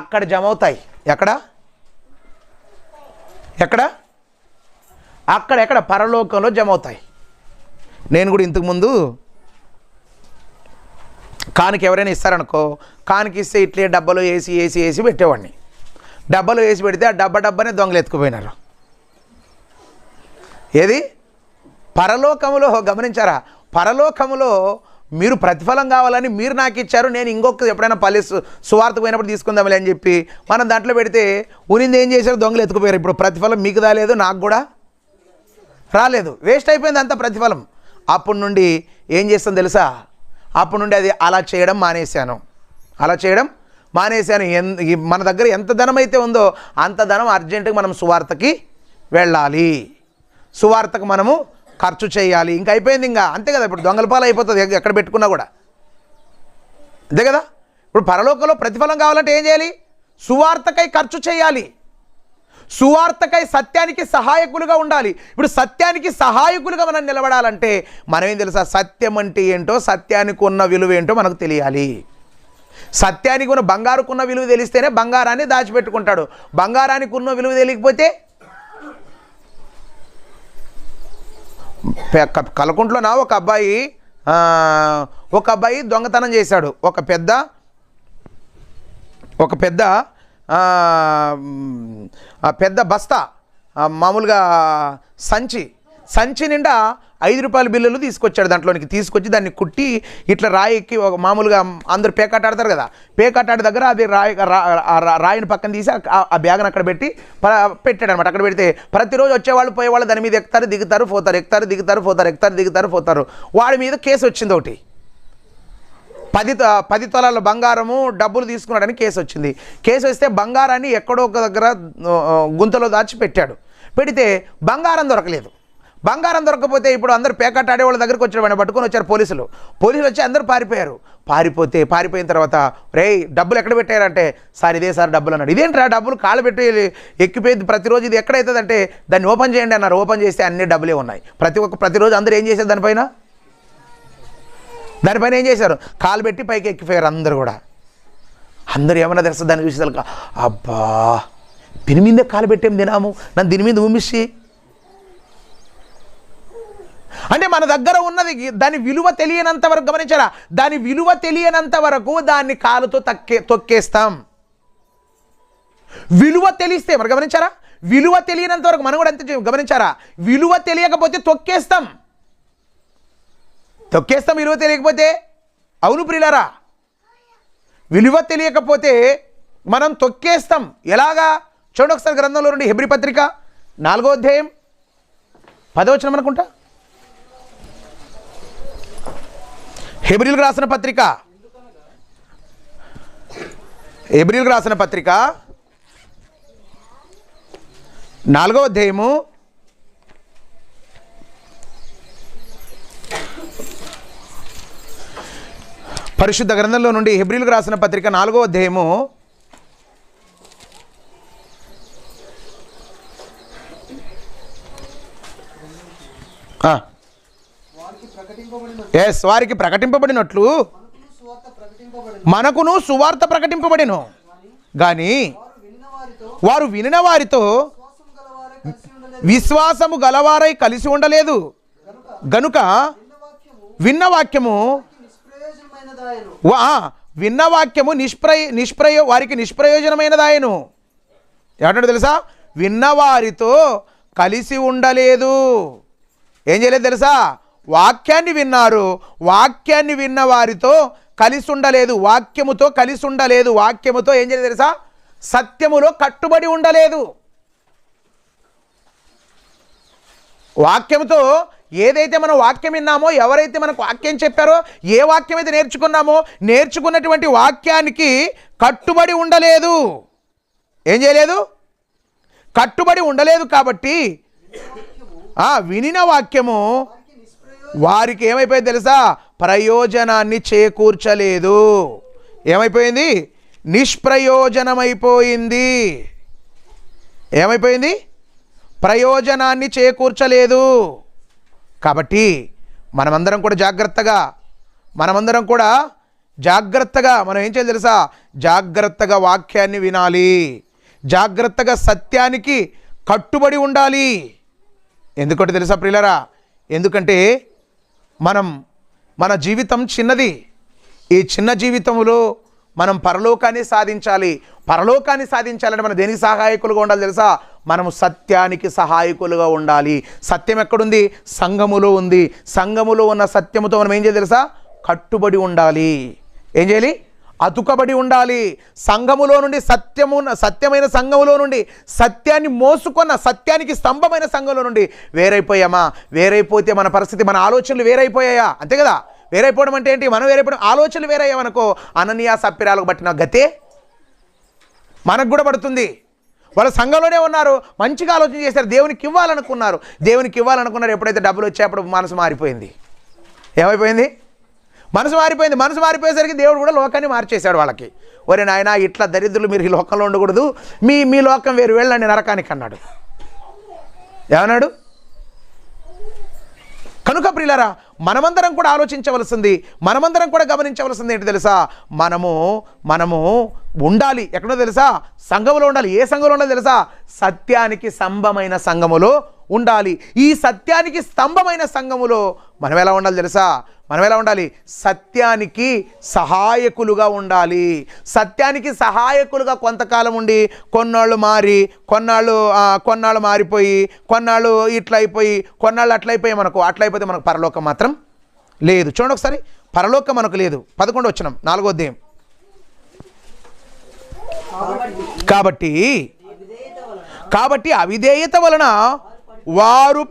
అక్కడ జమ అవుతాయి. ఎక్కడ పరలోకంలో జమ అవుతాయి. నేను కూడా ఇంతకుముందు కానికి ఎవరైనా ఇస్తారనుకో, కానికి ఇస్తే ఇట్లే డబ్బాలో వేసి పెట్టేవాడిని. డబ్బాలో వేసి పెడితే ఆ డబ్బానే దొంగలు ఎత్తుకుపోయినారు. ఏది? పరలోకములో. గమనించారా, పరలోకములో మీరు ప్రతిఫలం కావాలని మీరు నాకు ఇచ్చారు, నేను ఇంకొక ఎప్పుడైనా సువార్తకు పోయినప్పుడు తీసుకుందామలే అని చెప్పి మనం దాంట్లో పెడితే ఉనింది ఏం చేశారు, దొంగలు ఎత్తుకుపోయారు. ఇప్పుడు ప్రతిఫలం మీకు రాలేదు, నాకు కూడా రాలేదు, వేస్ట్ అయిపోయింది అంత ప్రతిఫలం. అప్పటి నుండి ఏం చేస్తాను తెలుసా, అప్పటి నుండి అది అలా చేయడం మానేశాను. మన దగ్గర ఎంత ధనం అయితే ఉందో అంత ధనం అర్జెంటుగా మనం సువార్తకి వెళ్ళాలి, సువార్తకు మనము ఖర్చు చేయాలి. ఇంకా అయిపోయింది, ఇంకా అంతే కదా. ఇప్పుడు దొంగల పాలు అయిపోతుంది ఎక్కడ పెట్టుకున్నా కూడా, అంతే కదా. ఇప్పుడు పరలోకంలో ప్రతిఫలం కావాలంటే ఏం చేయాలి? సువార్తకై ఖర్చు చేయాలి. సువార్తకై సత్యానికి సహాయకులుగా ఉండాలి. ఇప్పుడు సత్యానికి సహాయకులుగా మనం నిలబడాలంటే మనం ఏం తెలుసా, సత్యం అంటే ఏంటో, సత్యానికి ఉన్న విలువ ఏంటో మనకు తెలియాలి. సత్యానికి ఉన్న బంగారుకున్న విలువ తెలిస్తేనే బంగారాన్ని దాచిపెట్టుకుంటాడు. బంగారానికి ఉన్న విలువ తెలియకపోతే కలకుంట్లోనా ఒక అబ్బాయి దొంగతనం చేశాడు. ఒక పెద్ద బస్తా, మామూలుగా సంచి నిండా 5 రూపాయల బిల్లులు తీసుకొచ్చాడు. దాంట్లోనికి తీసుకొచ్చి దాన్ని కుట్టి ఇట్లా రాయికి ఒక మామూలుగా అందరూ పేకాట ఆడతారు కదా, పేకాట ఆడే దగ్గర అది రాయిని పక్కన తీసి ఆ బ్యాగ్ని అక్కడ పెట్టాడు అనమాట. అక్కడ పెడితే ప్రతిరోజు వచ్చేవాళ్ళు పోయేవాళ్ళు దాని మీద ఎక్కుతారు దిగుతారు పోతారు, ఎక్కుతారు దిగుతారు పోతారు, ఎక్కుతారు దిగుతారు పోతారు. వాడి మీద కేసు వచ్చింది. ఒకటి 10 తొలాల బంగారము డబ్బులు తీసుకున్నాడని కేసు వచ్చింది. కేసు వస్తే బంగారాన్ని ఎక్కడో ఒక దగ్గర గుంతలో దాచి పెట్టాడు. పెడితే బంగారం దొరకలేదు. బంగారం దొరకకపోతే ఇప్పుడు అందరూ పేకాట ఆడే వాళ్ళ దగ్గరికి వచ్చారు. వాడిని పట్టుకొని వచ్చారు పోలీసులు వచ్చి అందరూ పారిపోయిన తర్వాత రేయ్ డబ్బులు ఎక్కడ పెట్టారంటే, సార్ ఇదే సార్ డబ్బులు అన్నాడు. ఇదేంట్రా డబ్బులు కాళ్ళు పెట్టి ఎక్కిపోయింది ప్రతిరోజు, ఇది ఎక్కడైతుందంటే దాన్ని ఓపెన్ చేయండి అన్నారు. ఓపెన్ చేస్తే అన్ని డబ్బులే ఉన్నాయి. ప్రతిరోజు అందరూ ఏం చేశారు, దానిపైన ఏం చేశారు, కాలు పెట్టి పైకి ఎక్కిపోయారు అందరూ కూడా. అందరూ ఏమన్నా తెలుసు దాన్ని చూసి అబ్బా దీని మీదే కాలు పెట్టేం తినాము, నన్ను దీని మీద ఊమిసి అంటే మన దగ్గర ఉన్నది దాని విలువ తెలియనంత వరకు, గమనించారా, దాని విలువ తెలియనంత వరకు దాన్ని కాలుతో తొక్కేస్తాం. విలువ తెలిస్తే మరి గమనించారా, విలువ తెలియనంత వరకు మనం కూడా అంతే గమనించారా, విలువ తెలియకపోతే తొక్కేస్తాం. విలువ తెలియకపోతే, అవును ప్రియులారా, విలువ తెలియకపోతే మనం తొక్కేస్తాం. ఎలాగా చూడండి ఒకసారి గ్రంథంలో నుండి హెబ్రీ పత్రిక 4వ అధ్యాయం 10వ వచనం అనుకుంటా. హెబ్రీలకు రాసిన పత్రిక 4వ అధ్యాయము 4వ పరిశుద్ధ గ్రంథంలో నుండి హెబ్రీలకు రాసిన పత్రిక 4వ అధ్యాయము 'ఎస్ వారికి ప్రకటింపబడినట్లు మనకును సువార్త ప్రకటింపబడిను గాని వారు వినిన వారితో విశ్వాసము గలవారై కలిసి ఉండలేదు గనుక విన్న వాక్యము వారికి నిష్ప్రయోజనమైనదాయను. ఏమంటాడు తెలుసా, విన్నవారితో కలిసి ఉండలేదు. ఏం చేయలేదు తెలుసా, వాక్యాన్ని విన్నారు, వాక్యాన్ని విన్న వారితో కలిసి ఉండలేదు, వాక్యముతో కలిసి ఉండలేదు, వాక్యముతో ఏం చేయలేదు తెలుసా, సత్యములో కట్టుబడి ఉండలేదు. వాక్యముతో ఏదైతే మనం వాక్యం విన్నామో, ఎవరైతే మనకు వాక్యం చెప్పారో, ఏ వాక్యం అయితే నేర్చుకున్నటువంటి వాక్యానికి కట్టుబడి ఉండలేదు. ఏం చేయలేదు, కట్టుబడి ఉండలేదు. కాబట్టి వినిన వాక్యము వారికి ఏమైపోయింది తెలుసా, ప్రయోజనాన్ని చేకూర్చలేదు. ఏమైపోయింది, నిష్ప్రయోజనమైపోయింది. ఏమైపోయింది, ప్రయోజనాన్ని చేకూర్చలేదు. కాబట్టి మనమందరం కూడా జాగ్రత్తగా మనం ఏం చేయాలి తెలుసా, జాగ్రత్తగా వాక్యాన్ని వినాలి, జాగ్రత్తగా సత్యానికి కట్టుబడి ఉండాలి. ఎందుకంటే తెలుసా ప్రియులారా, ఎందుకంటే మన జీవితం చిన్నది. ఈ చిన్న జీవితంలో మనం పరలోకాన్ని సాధించాలంటే మనం దేనికి సహాయకులుగా ఉండాలి తెలుసా, మనము సత్యానికి సహాయకులుగా ఉండాలి. సత్యం ఎక్కడుంది, సంఘములో ఉంది. సంఘములో ఉన్న సత్యముతో మనం ఏం చేయాలి తెలుసా, కట్టుబడి ఉండాలి. ఏం చేయాలి, అతుకబడి ఉండాలి. సంఘములో నుండి సత్యమైన సంఘములో నుండి, సత్యాన్ని మోసుకున్న సత్యానికి స్తంభమైన సంఘంలో నుండి వేరైపోయామా? వేరైపోతే మన పరిస్థితి, మన ఆలోచనలు వేరైపోయాయా? అంతే కదా. వేరైపోవడం అంటే ఏంటి, మనం వేరైపోవడం, ఆలోచనలు వేరయ్యామనుకో, అననీయ సప్పిరాలకు బట్టిన గతే మనకు కూడా పడుతుంది. వాళ్ళు సంఘంలోనే ఉన్నారు, మంచిగా ఆలోచన చేశారు, దేవునికి ఇవ్వాలనుకున్నారు. ఎప్పుడైతే డబ్బులు వచ్చేప్పుడు మనసు మారిపోయింది. ఏమైపోయింది, మనసు మారిపోయింది. మనసు మారిపోయేసరికి దేవుడు కూడా లోకాన్ని మార్చేశాడు వాళ్ళకి. ఒరే నాయనా, ఇట్లా దరిద్రులు మీరు ఈ లోకంలో ఉండకూడదు, మీ లోకం వేరు, వెళ్ళండి నరకానికి అన్నాడు. ఏమన్నాడు? కనుక ప్రియులారా, మనమందరం కూడా ఆలోచించవలసింది, మనమందరం కూడా గమనించవలసింది ఏంటి తెలుసా? మనము ఉండాలి ఎక్కడో తెలుసా? సంఘములో ఉండాలి. ఏ సంఘంలో ఉండాలి తెలుసా? సత్యానికి స్తంభమైన సంఘములో ఉండాలి. ఈ సత్యానికి స్తంభమైన సంఘములో మనం ఎలా ఉండాలి తెలుసా? మనం ఎలా ఉండాలి? సత్యానికి సహాయకులుగా ఉండాలి. సత్యానికి సహాయకులుగా కొంతకాలం ఉండి కొన్నాళ్ళు మారి, కొన్నాళ్ళు మారిపోయి, కొన్నాళ్ళు ఇట్లయిపోయి, కొన్నాళ్ళు అట్లయిపోయి మనకు అట్లయిపోతే మనకు పరలోకం మాత్రం లేదు. చూడండి ఒకసారి, పరలోకం మనకు లేదు. 11వ వచనం 4వ అధ్యాయం. కాబట్టి అవిధేయత వలన వారు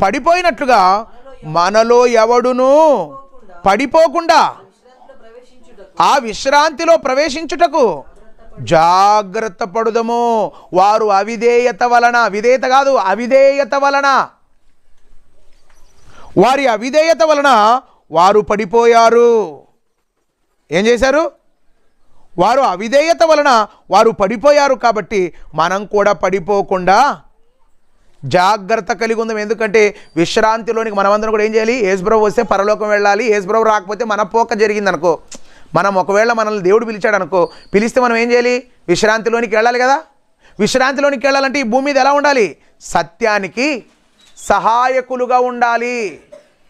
పడిపోయినట్లుగా మనలో ఎవడును పడిపోకుండా ఆ విశ్రాంతిలో ప్రవేశించుటకు జాగ్రత్త పడుదము. వారు అవిధేయత వలన, విధేయత కాదు, అవిధేయత వలన, వారి అవిధేయత వలన వారు పడిపోయారు. ఏం చేశారు? వారు అవిధేయత వలన వారు పడిపోయారు. కాబట్టి మనం కూడా పడిపోకుండా జాగ్రత్త కలిగి ఉందాం. ఎందుకంటే విశ్రాంతిలోనికి మనమందరం కూడా ఏం చేయాలి? యేసుప్రభు వస్తే పరలోకం వెళ్ళాలి. యేసుప్రభు రాకపోతే మన పోక జరిగిందనుకో, మనం ఒకవేళ మనల్ని దేవుడు పిలిచాడు అనుకో, పిలిస్తే మనం ఏం చేయాలి? విశ్రాంతిలోనికి వెళ్ళాలి కదా. విశ్రాంతిలోనికి వెళ్ళాలంటే ఈ భూమి మీద ఎలా ఉండాలి? సత్యానికి సహాయకులుగా ఉండాలి.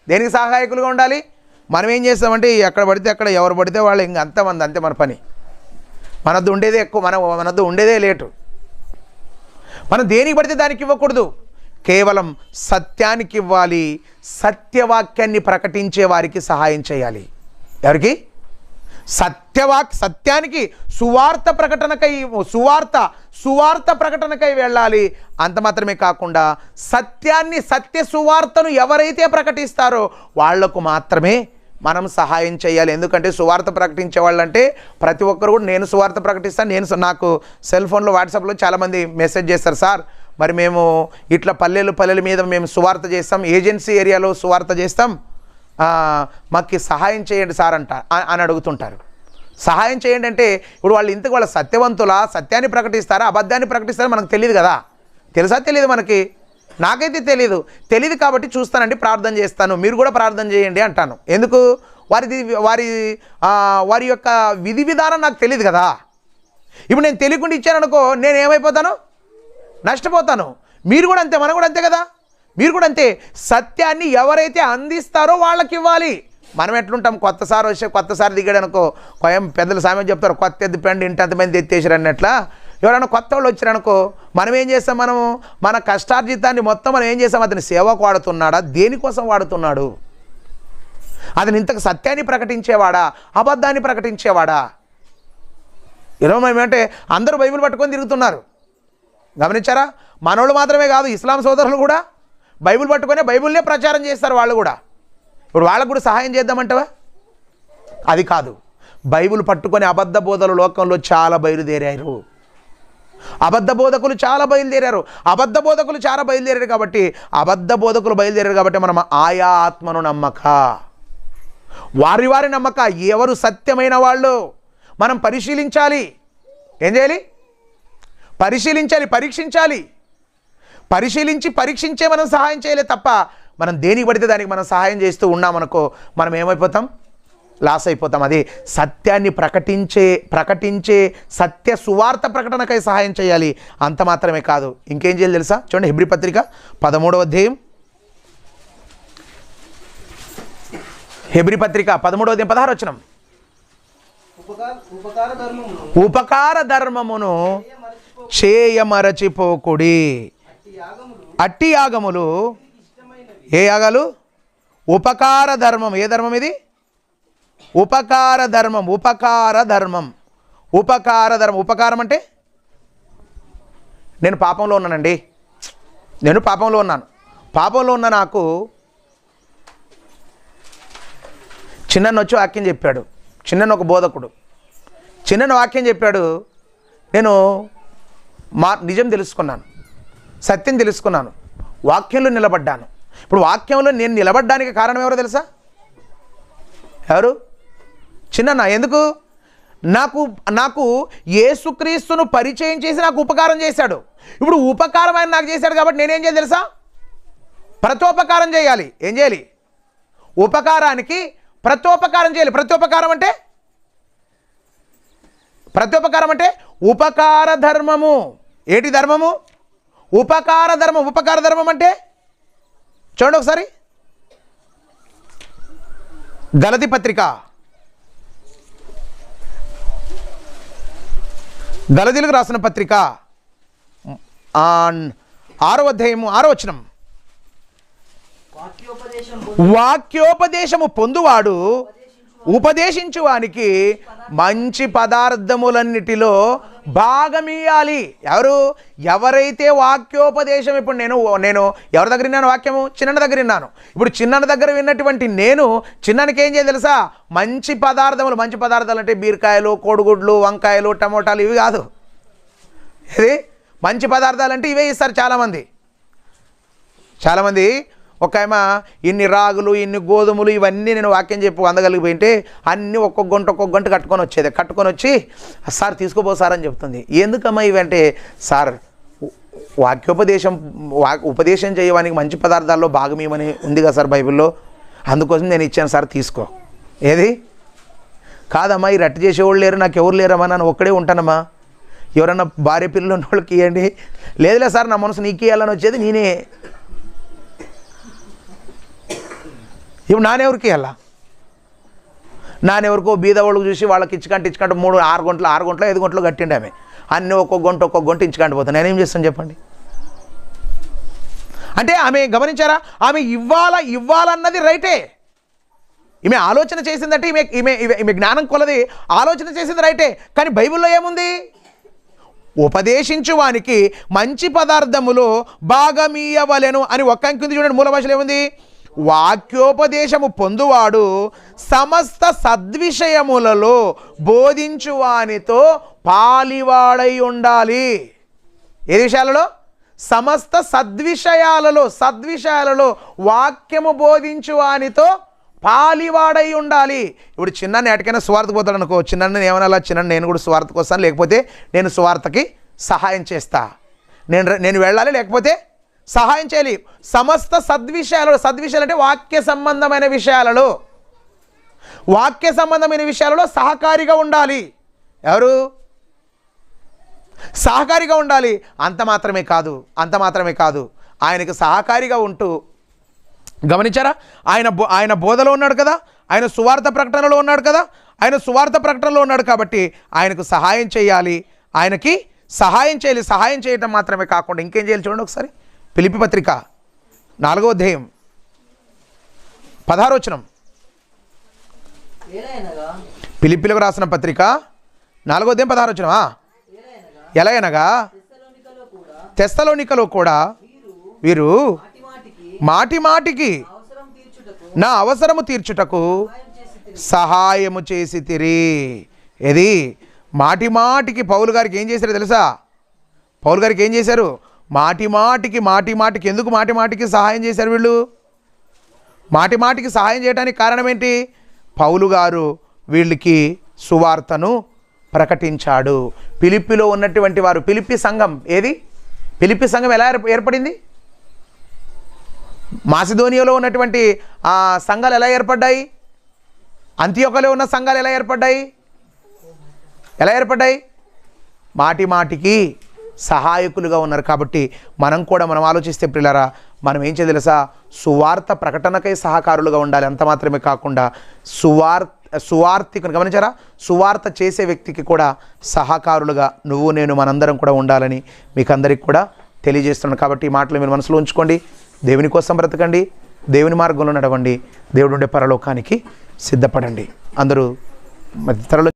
దేనికి సహాయకులుగా ఉండాలి? మనం ఏం చేస్తామంటే ఎక్కడ పడితే అక్కడ, ఎవరు పడితే వాళ్ళు ఇంక అంతమంది, అంతే మన పని. మనద్దు ఉండేదే ఎక్కువ, మనద్దు ఉండేదే లేటు. మనం దేనికి పడితే దానికి ఇవ్వకూడదు, కేవలం సత్యానికి ఇవ్వాలి. సత్యవాక్యాన్ని ప్రకటించే వారికి సహాయం చేయాలి. ఎవరికి? సత్యానికి సువార్త ప్రకటనకై వెళ్ళాలి. అంత మాత్రమే కాకుండా సత్య సువార్తను ఎవరైతే ప్రకటిస్తారో వాళ్లకు మాత్రమే మనం సహాయం చేయాలి. ఎందుకంటే సువార్త ప్రకటించే వాళ్ళంటే ప్రతి ఒక్కరు కూడా నేను సువార్త ప్రకటిస్తాను. నాకు సెల్ ఫోన్లో వాట్సాప్లో చాలామంది మెసేజ్ చేస్తారు, సార్ మరి మేము ఇట్లా పల్లెల మీద మేము సువార్త చేస్తాం, ఏజెన్సీ ఏరియాలో సువార్త చేస్తాం, మాకు సహాయం చేయండి సార్ అని అడుగుతుంటారు. సహాయం చేయండి అంటే ఇప్పుడు వాళ్ళు ఇంతకు వాళ్ళ సత్యవంతులా, సత్యాన్ని ప్రకటిస్తారా, అబద్ధాన్ని ప్రకటిస్తారా మనకు తెలియదు కదా. తెలుసా? తెలియదు. నాకైతే తెలియదు కాబట్టి చూస్తానండి, ప్రార్థన చేస్తాను, మీరు కూడా ప్రార్థన చేయండి అంటాను. ఎందుకు? వారి యొక్క విధి విధానం నాకు తెలియదు కదా. ఇప్పుడు నేను తెలియకుండా ఇచ్చాననుకో, నేను ఏమైపోతాను? నష్టపోతాను. మీరు కూడా అంతే, మనం కూడా అంతే కదా. మీరు కూడా అంతే. సత్యాన్ని ఎవరైతే అందిస్తారో వాళ్ళకి ఇవ్వాలి. మనం ఎట్లుంటాం? కొత్తసారి దిగాడు అనుకో, పెద్దల సామెత చెప్తారు, కొత్త ఎద్దు పెండి ఇంటంతమంది ఎత్తేసారు అన్నట్లా. ఎవరైనా కొత్త వాళ్ళు వచ్చారనుకో, మనం ఏం చేస్తాం? మన కష్టార్జితాన్ని మొత్తం మనం ఏం చేస్తాం? అతని సేవకు వాడుతున్నాడా? దేనికోసం వాడుతున్నాడు? అతను ఇంతకు సత్యాన్ని ప్రకటించేవాడా, అబద్ధాన్ని ప్రకటించేవాడా? ఈరోజు మేమేంటే అందరూ బైబిల్ పట్టుకొని తిరుగుతున్నారు. గమనించారా? మనోళ్ళు మాత్రమే కాదు, ఇస్లాం సోదరులు కూడా బైబిల్ పట్టుకొని బైబిల్నే ప్రచారం చేస్తారు. వాళ్ళు కూడా ఇప్పుడు వాళ్ళకు కూడా సహాయం చేద్దామంటావా? అది కాదు. బైబిల్ పట్టుకొని అబద్ధ బోధలు లోకంలో చాలా బయలుదేరారు. అబద్ధ బోధకులు చాలా బయలుదేరారు కాబట్టి అబద్ధ బోధకులు బయలుదేరారు కాబట్టి మనం ఆయా ఆత్మను నమ్మక, వారి నమ్మక, ఎవరు సత్యమైన వాళ్ళు మనం పరిశీలించాలి. ఏం చేయాలి? పరీక్షించే మనం సహాయం చేయలే తప్ప మనం దేనికి పడితే దానికి మనం సహాయం చేస్తూ ఉన్నామనుకో, మనం ఏమైపోతాం? లాస్ అయిపోతాం. అది సత్యాన్ని ప్రకటించే సత్య సువార్త ప్రకటనకై సహాయం చేయాలి. అంత మాత్రమే కాదు, ఇంకేం చేయాలి తెలుసా? చూడండి, హెబ్రీ పత్రిక 13వ అధ్యాయం, హెబ్రీ పత్రిక 13వ అధ్యాయం 16వ వచనం. ఉపకార ధర్మమును చేయమరచిపోకుడి. అట్టి యాగములు, ఏ యాగాలు? ఉపకార ధర్మం. ఏ ధర్మం ఇది? ఉపకార ధర్మం. ఉపకారం అంటే నేను పాపంలో ఉన్నానండి, పాపంలో ఉన్న నాకు చిన్న వచ్చి వాక్యం చెప్పాడు. చిన్న ఒక బోధకుడు చిన్న వాక్యం చెప్పాడు. నేను నిజం తెలుసుకున్నాను, సత్యం తెలుసుకున్నాను, వాక్యంలో నిలబడ్డాను. ఇప్పుడు వాక్యంలో నేను నిలబడ్డానికి కారణం ఎవరో తెలుసా? ఎవరు? చిన్నన్న. ఎందుకు? నాకు యేసుక్రీస్తును పరిచయం చేసి నాకు ఉపకారం చేశాడు. ఇప్పుడు ఉపకారం ఆయన నాకు చేశాడు కాబట్టి నేనేం చేయాలి తెలుసా? ప్రతోపకారం చేయాలి. ఏం చేయాలి? ఉపకారానికి ప్రతోపకారం చేయాలి. ప్రతోపకారం అంటే ఉపకార ధర్మము. ఏంటి ధర్మము? ఉపకార ధర్మం. ఉపకార ధర్మం అంటే చూడండి ఒకసారి, గలతీ పత్రిక, గలతీలకు రాసిన పత్రిక 6వ అధ్యాయము 6వ వచనం. వాక్యోపదేశము పొందువాడు ఉపదేశించువానికి మంచి పదార్థములన్నిటిలో భాగమియాలి. ఎవరైతే వాక్యోపదేశం, ఇప్పుడు నేను ఎవరి దగ్గర విన్నాను వాక్యము? చిన్న దగ్గర విన్నాను. ఇప్పుడు చిన్న దగ్గర విన్నటువంటి నేను చిన్నకి ఏం చేయాలి తెలుసా? మంచి పదార్థములు. మంచి పదార్థాలు అంటే బీరకాయలు, కోడిగుడ్లు, వంకాయలు, టమోటాలు ఇవి కాదు. ఇది మంచి పదార్థాలు అంటే ఇవే ఇస్తారు చాలామంది. ఒక ఆమె ఇన్ని రాగులు, ఇన్ని గోధుమలు, ఇవన్నీ నేను వాక్యం చెప్పి వందగలిగిపోయింటే అన్నీ ఒక్కొక్క గంట కట్టుకొని వచ్చి సార్ తీసుకోపోసారని చెప్తుంది. ఎందుకమ్మా ఇవంటే, సార్ ఉపదేశం చేయడానికి మంచి పదార్థాల్లో భాగమేమని ఉంది కదా సార్ బైబిల్లో, అందుకోసం నేను ఇచ్చాను సార్ తీసుకో. ఏది? కాదమ్మా ఈ రట్టు చేసేవాళ్ళు లేరు, నాకు ఎవరు లేరమ్మా, నన్ను ఒక్కడే ఉంటానమ్మా, ఎవరన్నా భార్య పిల్లలు ఉన్న వాళ్ళకి ఇవ్వండి. లేదులే సార్ నా మనసు నీకు ఇవ్వాలని వచ్చేది నేనే. ఇప్పుడు నానెవరికి ఇవ్వాలా? నానెవరికో బీద వాళ్ళకు చూసి వాళ్ళకి ఇచ్చుకంటే 6 గంటలు 5 గంటలు కట్టిండి ఆమె. అన్నీ ఒక్కొక్క గంట ఇచ్చుకంటే పోతాను. నేనేం చేస్తాను చెప్పండి? అంటే ఆమె గమనించారా? ఆమె ఇవ్వాలన్నది రైటే. ఈమె ఆలోచన చేసిందంటే ఈమె జ్ఞానం కొలది ఆలోచన చేసింది రైటే. కానీ బైబిల్లో ఏముంది? ఉపదేశించువానికి మంచి పదార్థములో భాగమీయవలెను అని ఒక్క అంకింది. చూడండి మూల భాషలో ఏముంది? వాక్యోపదేశము పొందువాడు సమస్త సద్విషయములలో బోధించువానితో పాలివాడై ఉండాలి. ఏ విషయాలలో? సమస్త సద్విషయాలలో వాక్యము బోధించువానితో పాలివాడై ఉండాలి. ఇప్పుడు చిన్న ఎటుకైనా స్వార్థకు పోతాడు అనుకో, చిన్న ఏమన్నా చిన్న నేను కూడా స్వార్థకు వస్తాను, లేకపోతే నేను స్వార్థకి సహాయం చేస్తా, నేను వెళ్ళాలి లేకపోతే సహాయం చేయాలి. సమస్త సద్విషయాలు అంటే వాక్య సంబంధమైన విషయాలలో సహకారిగా ఉండాలి. ఎవరు? సహకారిగా ఉండాలి. అంత మాత్రమే కాదు ఆయనకు సహకారిగా ఉంటూ, గమనించారా? ఆయన బోధలో ఉన్నాడు కదా, ఆయన సువార్త ప్రకటనలో ఉన్నాడు కాబట్టి ఆయనకు సహాయం చేయాలి. సహాయం చేయటం మాత్రమే కాకుండా ఇంకేం చేయాలి చూడండి ఒకసారి. ఫిలిప్పీ పత్రిక 4వ అధ్యాయం 16వ వచనం. ఫిలిప్పీలకు రాసిన పత్రిక 4వ అధ్యాయం 16వ వచనం. ఎలాగనగా తెస్సలోనికలో కూడా వీరు మాటికి నా అవసరము తీర్చుటకు సహాయము చేసితిరి. ఇది మాటికి పౌలు గారికి ఏం చేశారు తెలుసా? పౌలు గారికి ఏం చేశారు? మాటికి ఎందుకు మాటికి సహాయం చేశారు వీళ్ళు? మాటికి సహాయం చేయడానికి కారణం ఏంటి? పౌలు గారు వీళ్ళకి సువార్తను ప్రకటించాడు. ఫిలిప్పీలో ఉన్నటువంటి వారు, ఫిలిప్పీ సంఘం ఏది? ఫిలిప్పీ సంఘం ఎలా ఏర్పడింది? మాసిదోనియాలో ఉన్నటువంటి ఆ సంఘాలు ఎలా ఏర్పడ్డాయి? అంతియోకలో ఉన్న సంఘాలు ఎలా ఏర్పడ్డాయి? మాటికి సహాయకులుగా ఉన్నారు. కాబట్టి మనం ఆలోచిస్తే ప్రియులారా, మనం ఏం చేయాలి తెలుసా? సువార్త ప్రకటనకై సహకారులుగా ఉండాలి. అంత మాత్రమే కాకుండా సువార్తికుని గమనించారా? సువార్త చేసే వ్యక్తికి కూడా సహకారులుగా నేను మనందరం కూడా ఉండాలని మీకు అందరికి కూడా తెలియజేస్తున్నాను. కాబట్టి ఈ మాటలు మీరు మనసులో ఉంచుకోండి. దేవుని కోసం బ్రతకండి, దేవుని మార్గంలో నడవండి, దేవుడు ఉండే పరలోకానికి సిద్ధపడండి. అందరూ త్వరలో